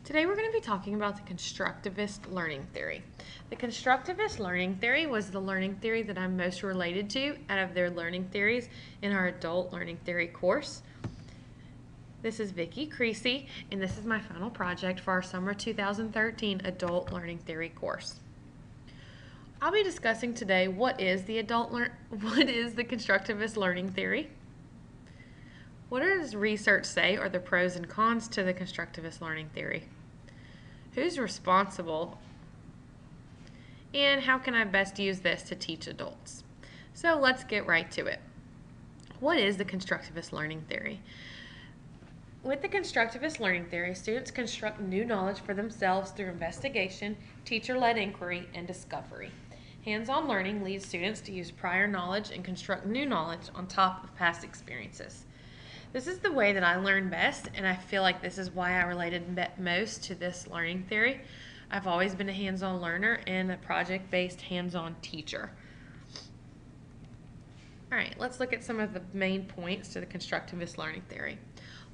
Today we're going to be talking about the Constructivist learning theory. The Constructivist learning theory was the learning theory that I'm most related to out of their learning theories in our adult learning theory course. This is Vicky Creasy, and this is my final project for our summer 2013 adult learning theory course. I'll be discussing today what is the Constructivist learning theory. What does research say are the pros and cons to the Constructivist learning theory? Who's responsible? And how can I best use this to teach adults? So let's get right to it. What is the Constructivist learning theory? With the Constructivist learning theory, students construct new knowledge for themselves through investigation, teacher-led inquiry, and discovery. Hands-on learning leads students to use prior knowledge and construct new knowledge on top of past experiences. This is the way that I learn best, and I feel like this is why I related most to this learning theory. I've always been a hands-on learner and a project-based hands-on teacher. All right, let's look at some of the main points to the Constructivist learning theory.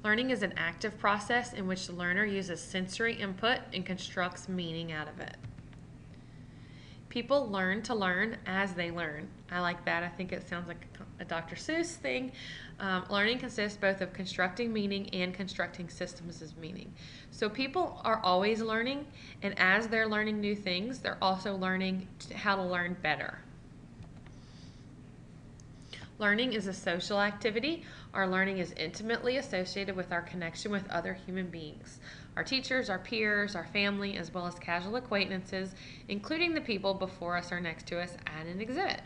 Learning is an active process in which the learner uses sensory input and constructs meaning out of it. People learn to learn as they learn. I like that. I think it sounds like a Dr. Seuss thing. Learning consists both of constructing meaning and constructing systems of meaning. So people are always learning, and as they're learning new things, they're also learning how to learn better. Learning is a social activity. Our learning is intimately associated with our connection with other human beings. Our teachers, our peers, our family, as well as casual acquaintances, including the people before us or next to us at an exhibit.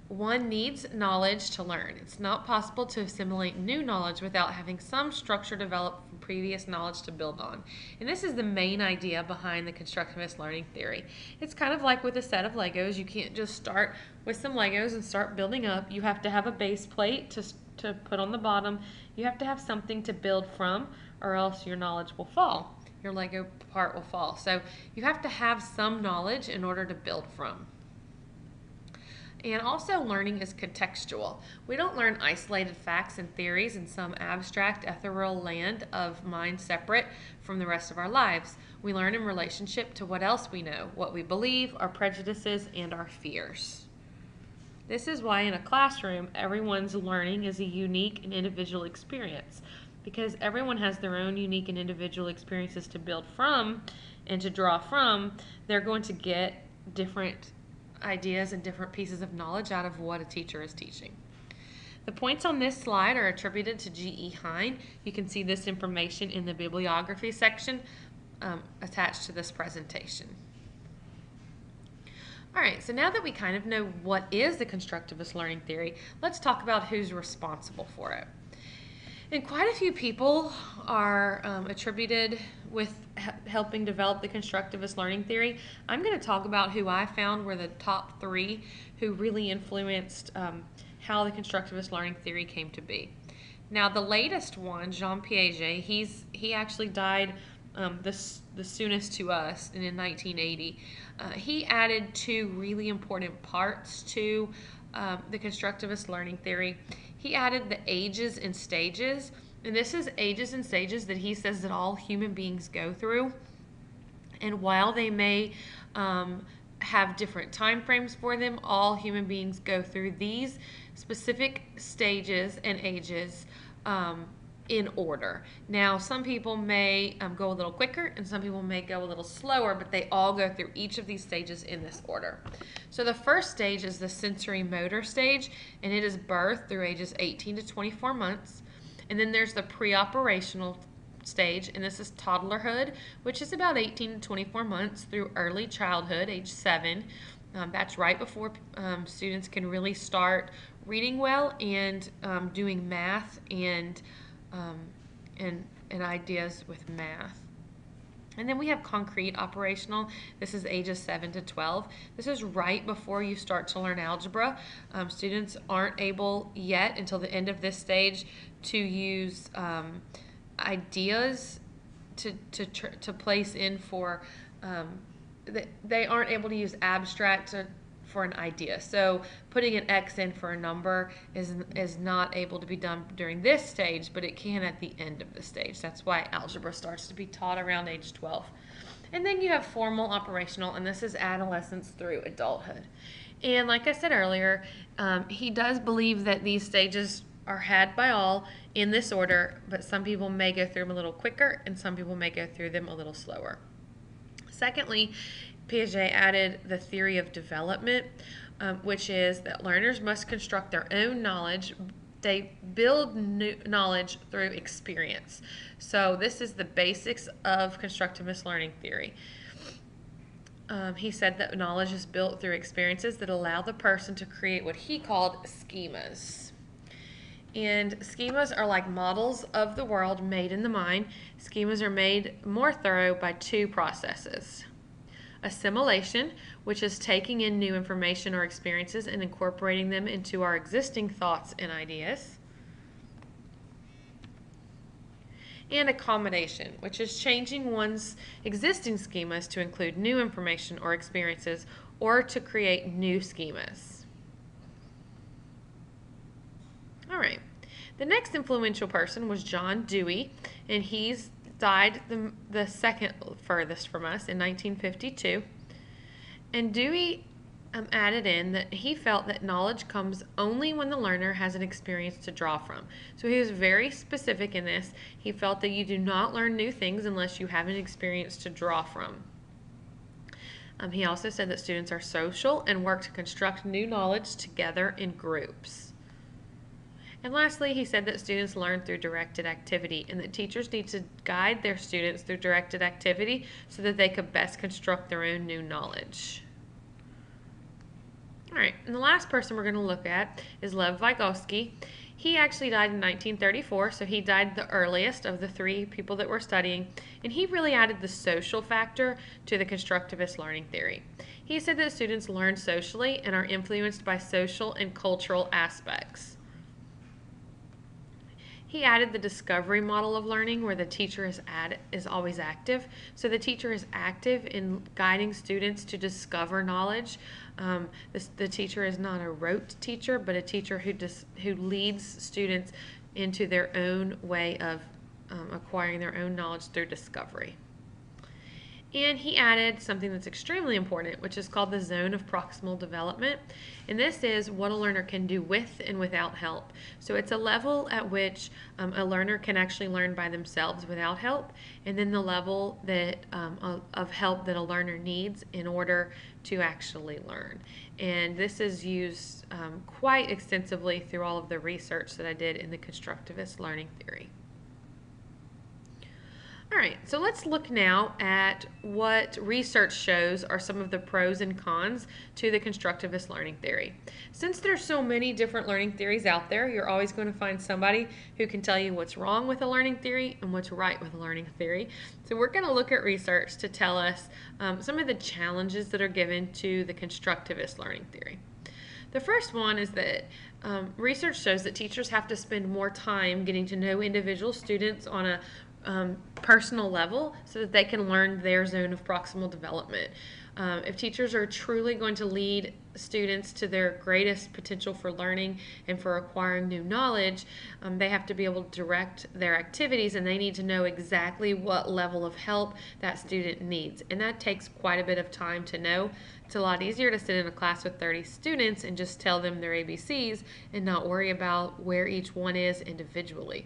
One needs knowledge to learn. It's not possible to assimilate new knowledge without having some structure developed from previous knowledge to build on. And this is the main idea behind the Constructivist learning theory. It's kind of like with a set of Legos. You can't just start with some Legos and start building up. You have to have a base plate to put on the bottom. You have to have something to build from, or else your knowledge will fall. Your Lego part will fall. So you have to have some knowledge in order to build from. And also, learning is contextual. We don't learn isolated facts and theories in some abstract, ethereal land of mind separate from the rest of our lives. We learn in relationship to what else we know, what we believe, our prejudices, and our fears. This is why in a classroom, everyone's learning is a unique and individual experience, because everyone has their own unique and individual experiences to build from and to draw from. They're going to get different ideas and different pieces of knowledge out of what a teacher is teaching. The points on this slide are attributed to G.E. Hine. You can see this information in the bibliography section attached to this presentation. All right, so now that we kind of know what is the Constructivist learning theory, let's talk about who's responsible for it. And quite a few people are attributed with helping develop the Constructivist learning theory. I'm going to talk about who I found were the top 3 who really influenced how the Constructivist learning theory came to be. Now, the latest one, Jean Piaget, he actually died the soonest to us, and in 1980. He added 2 really important parts to the Constructivist learning theory. He added the ages and stages, and this is ages and stages that he says that all human beings go through. And while they may have different time frames for them, all human beings go through these specific stages and ages in order. Now, some people may go a little quicker and some people may go a little slower, but they all go through each of these stages in this order. So the first stage is the sensory motor stage, and it is birth through ages 18 to 24 months. And then there's the pre-operational stage, and this is toddlerhood, which is about 18 to 24 months through early childhood, age 7. That's right before students can really start reading well and doing math and ideas with math. And then we have concrete operational. This is ages 7 to 12. This is right before you start to learn algebra. Students aren't able yet until the end of this stage to use ideas to place in for, they aren't able to use abstract for an idea. So putting an X in for a number is not able to be done during this stage, but it can at the end of the stage. That's why algebra starts to be taught around age 12. And then you have formal, operational, and this is adolescence through adulthood. And like I said earlier, he does believe that these stages are had by all in this order, but some people may go through them a little quicker and some people may go through them a little slower. Secondly, Piaget added the theory of development, which is that learners must construct their own knowledge. They build new knowledge through experience. So this is the basics of constructivist learning theory. He said that knowledge is built through experiences that allow the person to create what he called schemas. And schemas are like models of the world made in the mind. Schemas are made more thorough by two processes. Assimilation, which is taking in new information or experiences and incorporating them into our existing thoughts and ideas. And accommodation, which is changing one's existing schemas to include new information or experiences or to create new schemas. All right. The next influential person was John Dewey, and he's died the second furthest from us in 1952. And Dewey added in that he felt that knowledge comes only when the learner has an experience to draw from. So he was very specific in this. He felt that you do not learn new things unless you have an experience to draw from. He also said that students are social and work to construct new knowledge together in groups. And lastly, he said that students learn through directed activity and that teachers need to guide their students through directed activity so that they could best construct their own new knowledge. All right, and the last person we're going to look at is Lev Vygotsky. He actually died in 1934, so he died the earliest of the three people that we're studying, and he really added the social factor to the constructivist learning theory. He said that students learn socially and are influenced by social and cultural aspects. He added the discovery model of learning where the teacher is always active. So the teacher is active in guiding students to discover knowledge. The teacher is not a rote teacher, but a teacher who leads students into their own way of acquiring their own knowledge through discovery. And he added something that's extremely important, which is called the zone of proximal development. And this is what a learner can do with and without help. So it's a level at which a learner can actually learn by themselves without help, and then the level that of help that a learner needs in order to actually learn. And this is used quite extensively through all of the research that I did in the constructivist learning theory. All right, so let's look now at what research shows are some of the pros and cons to the constructivist learning theory. Since there's so many different learning theories out there, you're always going to find somebody who can tell you what's wrong with a learning theory and what's right with a learning theory. So we're going to look at research to tell us some of the challenges that are given to the constructivist learning theory. The first one is that research shows that teachers have to spend more time getting to know individual students on a personal level so that they can learn their zone of proximal development. If teachers are truly going to lead students to their greatest potential for learning and for acquiring new knowledge, they have to be able to direct their activities, and they need to know exactly what level of help that student needs. And that takes quite a bit of time to know. It's a lot easier to sit in a class with 30 students and just tell them their ABCs and not worry about where each one is individually.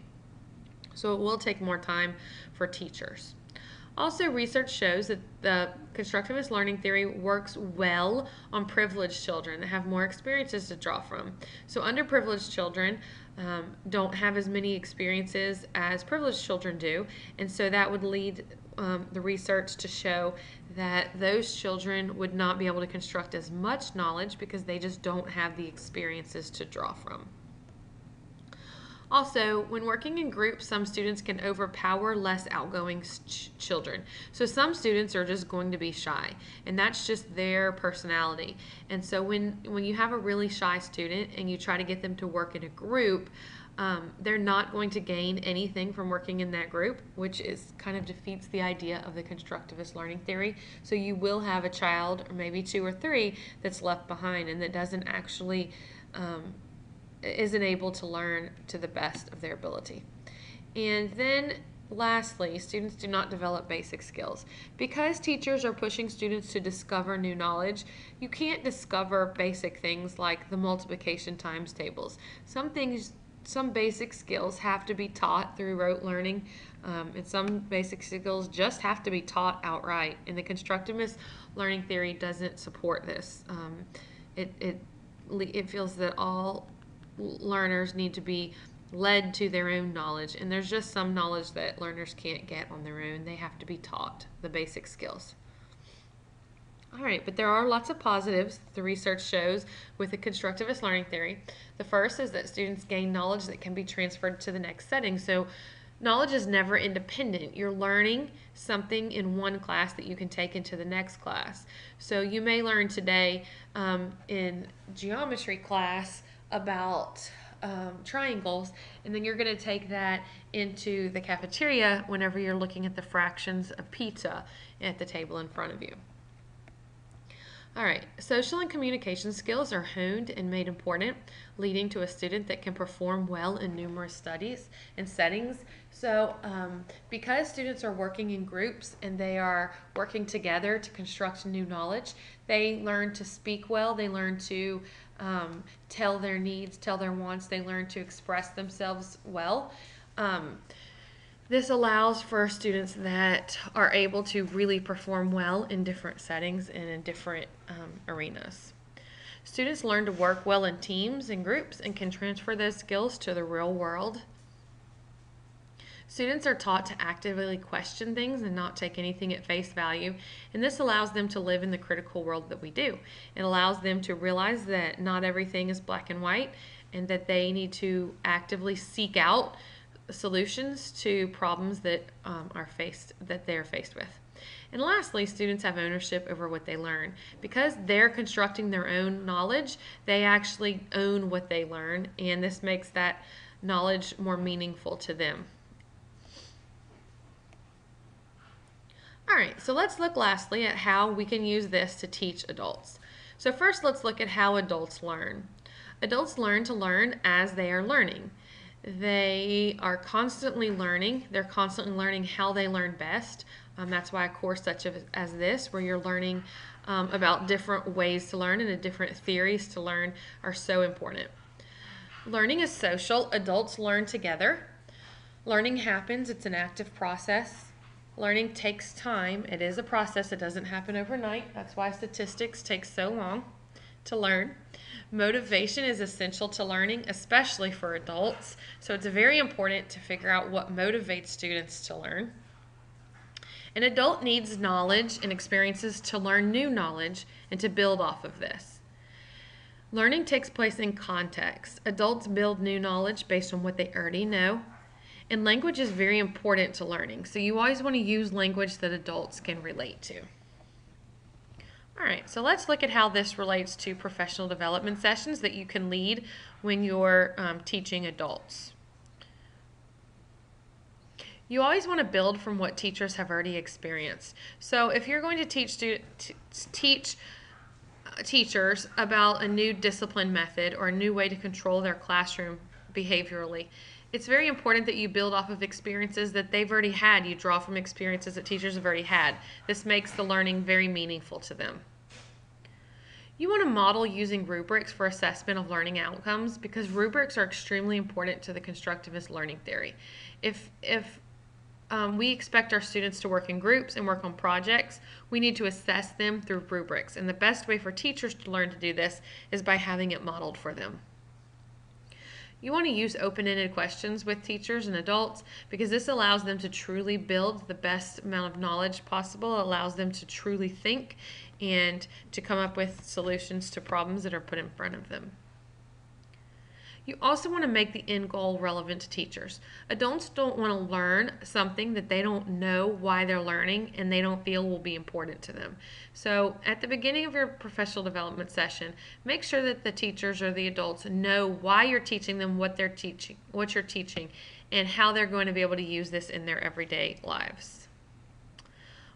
So it will take more time for teachers. Also, research shows that the constructivist learning theory works well on privileged children that have more experiences to draw from. So underprivileged children don't have as many experiences as privileged children do, and so that would lead the research to show that those children would not be able to construct as much knowledge because they just don't have the experiences to draw from. Also, when working in groups, some students can overpower less outgoing children. So some students are just going to be shy, and that's just their personality. And so when you have a really shy student and you try to get them to work in a group, They're not going to gain anything from working in that group, which is kind of defeats the idea of the constructivist learning theory. So you will have a child, or maybe 2 or 3, that's left behind and that doesn't actually isn't able to learn to the best of their ability. And then lastly, students do not develop basic skills. Because teachers are pushing students to discover new knowledge, you can't discover basic things like the multiplication times tables. Some basic skills have to be taught through rote learning, and some basic skills just have to be taught outright. And the constructivist learning theory doesn't support this. It feels that all learners need to be led to their own knowledge, and there's just some knowledge that learners can't get on their own. They have to be taught the basic skills. All right, but there are lots of positives the research shows with the constructivist learning theory. The first is that students gain knowledge that can be transferred to the next setting. So knowledge is never independent. You're learning something in one class that you can take into the next class. So you may learn today in geometry class about triangles, and then you're going to take that into the cafeteria whenever you're looking at the fractions of pizza at the table in front of you. All right, social and communication skills are honed and made important, leading to a student that can perform well in numerous studies and settings. So because students are working in groups and they are working together to construct new knowledge, they learn to speak well, they learn to tell their needs, tell their wants, they learn to express themselves well. This allows for students that are able to really perform well in different settings and in different arenas. Students learn to work well in teams and groups and can transfer those skills to the real world. Students are taught to actively question things and not take anything at face value, and this allows them to live in the critical world that we do. It allows them to realize that not everything is black and white, and that they need to actively seek out solutions to problems that they're faced with. And lastly, students have ownership over what they learn. Because they're constructing their own knowledge, they actually own what they learn, and this makes that knowledge more meaningful to them. All right, so let's look lastly at how we can use this to teach adults. So first, let's look at how adults learn. Adults learn to learn as they are learning. They are constantly learning. They're constantly learning how they learn best. That's why a course such as this, where you're learning about different ways to learn and different theories to learn, are so important. Learning is social. Adults learn together. Learning happens. It's an active process. Learning takes time. It is a process. It doesn't happen overnight. That's why statistics take so long to learn. Motivation is essential to learning, especially for adults. So it's very important to figure out what motivates students to learn. An adult needs knowledge and experiences to learn new knowledge and to build off of this. Learning takes place in context. Adults build new knowledge based on what they already know. And language is very important to learning. So you always want to use language that adults can relate to. All right, so let's look at how this relates to professional development sessions that you can lead when you're teaching adults. You always want to build from what teachers have already experienced. So if you're going to teach teachers about a new discipline method or a new way to control their classroom behaviorally, it's very important that you build off of experiences that they've already had. You draw from experiences that teachers have already had. This makes the learning very meaningful to them. You want to model using rubrics for assessment of learning outcomes, because rubrics are extremely important to the constructivist learning theory. If we expect our students to work in groups and work on projects, we need to assess them through rubrics. And the best way for teachers to learn to do this is by having it modeled for them. You want to use open-ended questions with teachers and adults, because this allows them to truly build the best amount of knowledge possible. It allows them to truly think and to come up with solutions to problems that are put in front of them. You also want to make the end goal relevant to teachers. Adults don't want to learn something that they don't know why they're learning and they don't feel will be important to them. So at the beginning of your professional development session, make sure that the teachers or the adults know why you're teaching them what you're teaching, and how they're going to be able to use this in their everyday lives.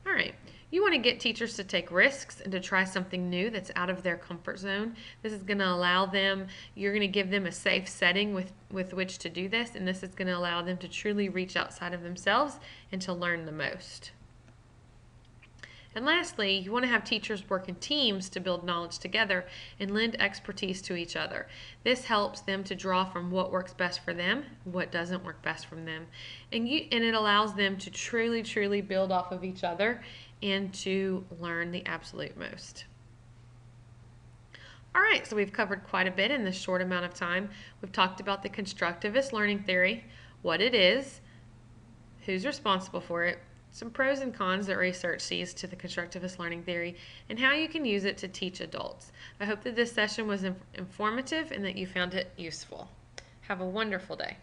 All right. You want to get teachers to take risks and to try something new that's out of their comfort zone. This is going to allow them, you're going to give them a safe setting with which to do this, and this is going to allow them to truly reach outside of themselves and to learn the most. And lastly, you want to have teachers work in teams to build knowledge together and lend expertise to each other. This helps them to draw from what works best for them, what doesn't work best for them. And it allows them to truly build off of each other and to learn the absolute most. All right, so we've covered quite a bit in this short amount of time. We've talked about the constructivist learning theory, what it is, who's responsible for it, some pros and cons that research sees to the constructivist learning theory, and how you can use it to teach adults. I hope that this session was informative and that you found it useful. Have a wonderful day.